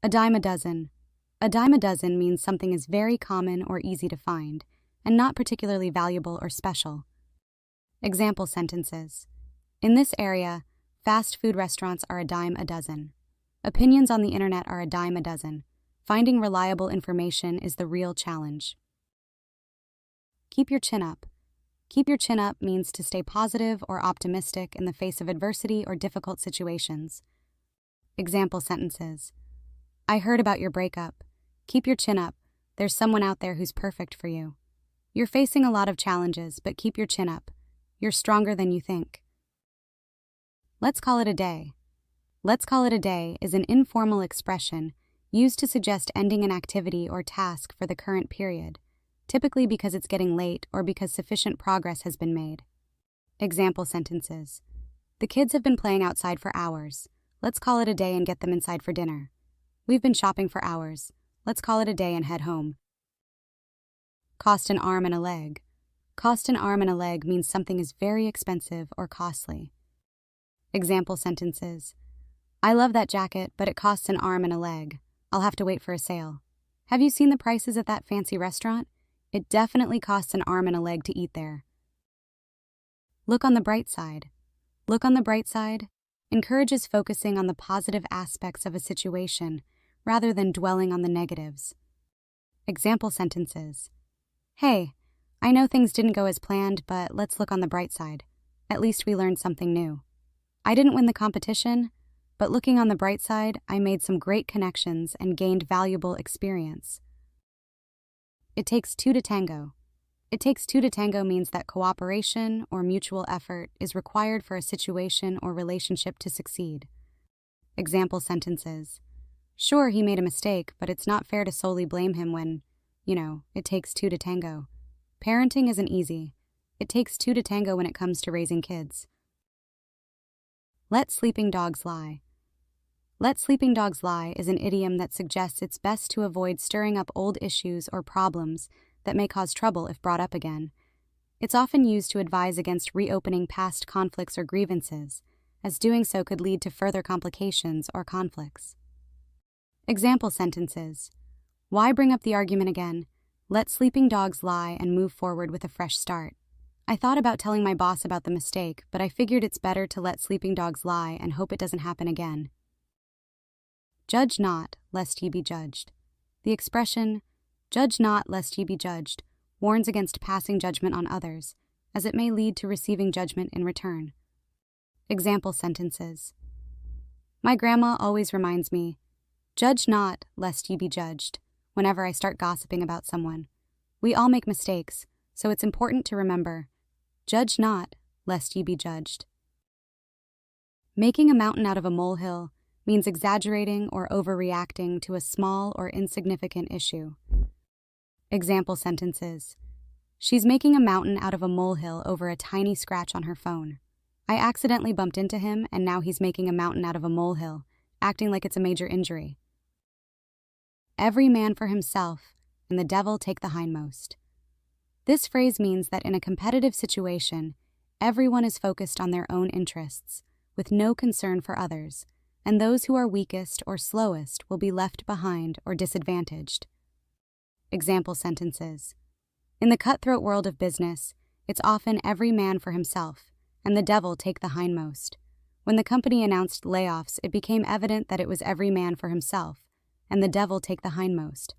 A dime a dozen. A dime a dozen means something is very common or easy to find, and not particularly valuable or special. Example sentences. In this area, fast food restaurants are a dime a dozen. Opinions on the internet are a dime a dozen. Finding reliable information is the real challenge. Keep your chin up. Keep your chin up means to stay positive or optimistic in the face of adversity or difficult situations. Example sentences. I heard about your breakup. Keep your chin up. There's someone out there who's perfect for you. You're facing a lot of challenges, but keep your chin up. You're stronger than you think. Let's call it a day. Let's call it a day is an informal expression used to suggest ending an activity or task for the current period, typically because it's getting late or because sufficient progress has been made. Example sentences. The kids have been playing outside for hours. Let's call it a day and get them inside for dinner. We've been shopping for hours. Let's call it a day and head home. Cost an arm and a leg. Cost an arm and a leg means something is very expensive or costly. Example sentences. I love that jacket, but it costs an arm and a leg. I'll have to wait for a sale. Have you seen the prices at that fancy restaurant? It definitely costs an arm and a leg to eat there. Look on the bright side. Look on the bright side encourages focusing on the positive aspects of a situation rather than dwelling on the negatives. Example sentences. Hey, I know things didn't go as planned, but let's look on the bright side. At least we learned something new. I didn't win the competition, but looking on the bright side, I made some great connections and gained valuable experience. It takes two to tango. It takes two to tango means that cooperation or mutual effort is required for a situation or relationship to succeed. Example sentences. Sure, he made a mistake, but it's not fair to solely blame him when, it takes two to tango. Parenting isn't easy. It takes two to tango when it comes to raising kids. Let sleeping dogs lie. Let sleeping dogs lie is an idiom that suggests it's best to avoid stirring up old issues or problems that may cause trouble if brought up again. It's often used to advise against reopening past conflicts or grievances, as doing so could lead to further complications or conflicts. Example sentences. Why bring up the argument again? Let sleeping dogs lie and move forward with a fresh start. I thought about telling my boss about the mistake, but I figured it's better to let sleeping dogs lie and hope it doesn't happen again. Judge not, lest ye be judged. The expression, judge not, lest ye be judged, warns against passing judgment on others, as it may lead to receiving judgment in return. Example sentences. My grandma always reminds me, judge not, lest ye be judged, whenever I start gossiping about someone. We all make mistakes, so it's important to remember, judge not, lest ye be judged. Making a mountain out of a molehill means exaggerating or overreacting to a small or insignificant issue. Example sentences. She's making a mountain out of a molehill over a tiny scratch on her phone. I accidentally bumped into him, and now he's making a mountain out of a molehill, acting like it's a major injury. Every man for himself, and the devil take the hindmost. This phrase means that in a competitive situation, everyone is focused on their own interests, with no concern for others, and those who are weakest or slowest will be left behind or disadvantaged. Example sentences. In the cutthroat world of business, it's often every man for himself, and the devil take the hindmost. When the company announced layoffs, it became evident that it was every man for himself, and the devil take the hindmost.